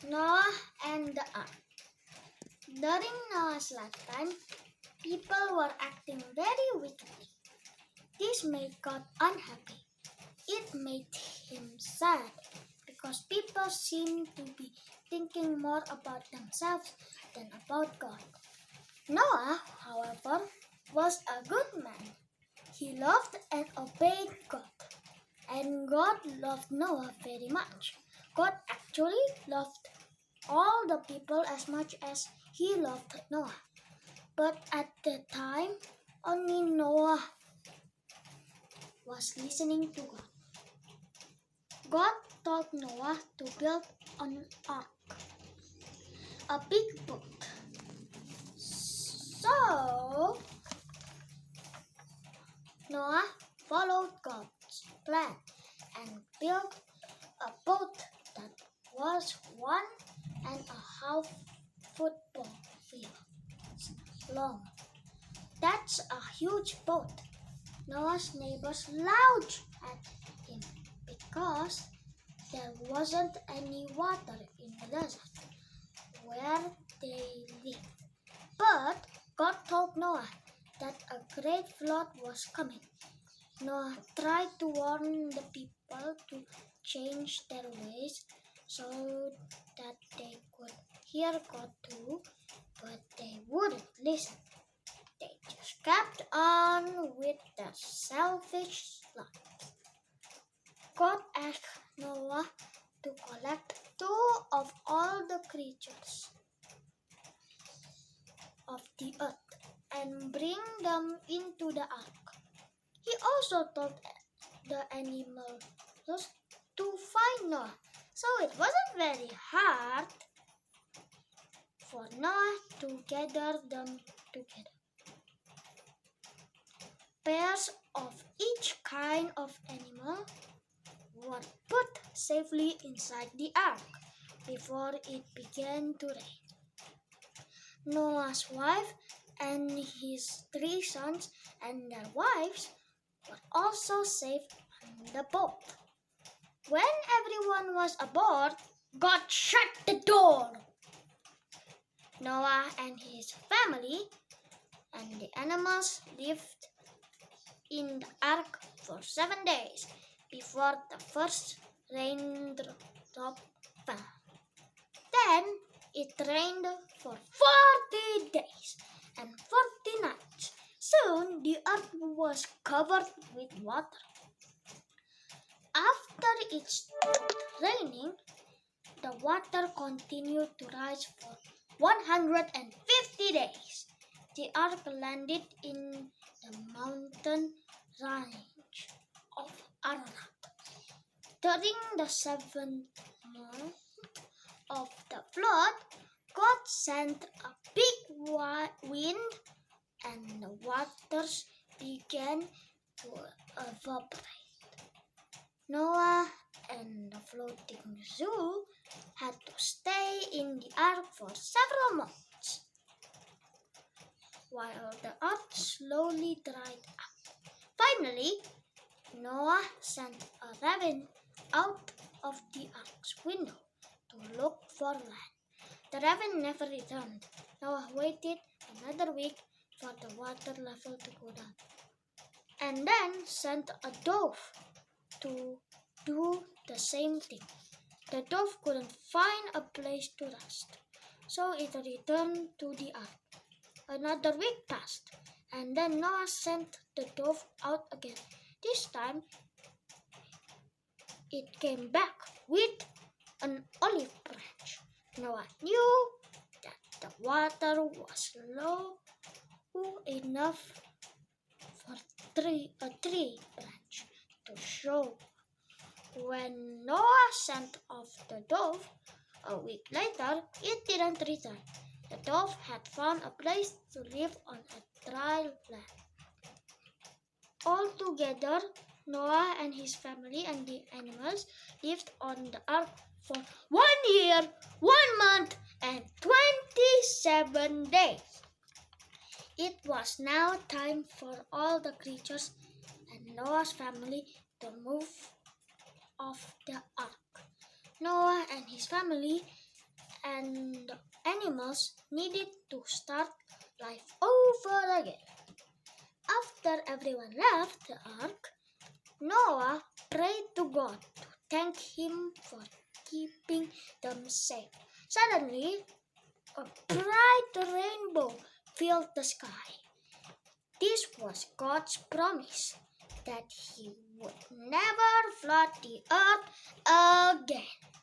Noah and the Ark. During Noah's lifetime, people were acting very wickedly. This made God unhappy. It made him sad because people seemed to be thinking more about themselves than about God. Noah, however, was a good man. He loved and obeyed God, and God loved Noah very much. God actually loved all the people as much as he loved Noah. But at the time, only Noah was listening to God. God told Noah to build an ark, a big boat. So, Noah followed God's plan and built a boat that was 1.5 football fields long. That's a huge boat. Noah's neighbors laughed at him because there wasn't any water in the desert where they lived. But God told Noah that a great flood was coming. Noah tried to warn the people to change their ways so that they could hear God too, but they wouldn't listen. They just kept on with their selfish lives. God asked Noah to collect 2 of all the creatures of the earth and bring them into the ark. He also told the animals to find Noah, so it wasn't very hard for Noah to gather them together. Pairs of each kind of animal were put safely inside the ark before it began to rain. Noah's wife and his 3 sons and their wives were also safe on the boat. When everyone was aboard, God shut the door. Noah and his family and the animals lived in the ark for 7 days before the first raindrop fell. Then it rained for 40 days and 40 nights. Soon the earth was covered with water. After it stopped raining, the water continued to rise for 150 days. The ark landed in the mountain range of Ararat. During the 7th month of the flood, God sent a big wind and the waters began to evaporate. Noah and the floating zoo had to stay in the ark for several months while the earth slowly dried up. Finally, Noah sent a raven out of the ark's window to look for land. The raven never returned. Noah waited another week for the water level to go down, and then sent a dove to do the same thing. The dove couldn't find a place to rest, so it returned to the ark. Another week passed, and then Noah sent the dove out again. This time, it came back with an olive branch. Noah knew that the water was low enough for a tree branch to show. When Noah sent off the dove, a week later, it didn't return. The dove had found a place to live on a dry land. Altogether, Noah and his family and the animals lived on the ark for 1 year, 1 month, and 27 days. It was now time for all the creatures and Noah's family to move off the ark. Noah and his family and the animals needed to start life over again. After everyone left the ark, Noah prayed to God to thank him for keeping them safe. Suddenly, a bright rainbow filled the sky. This was God's promise that he would never flood the earth again.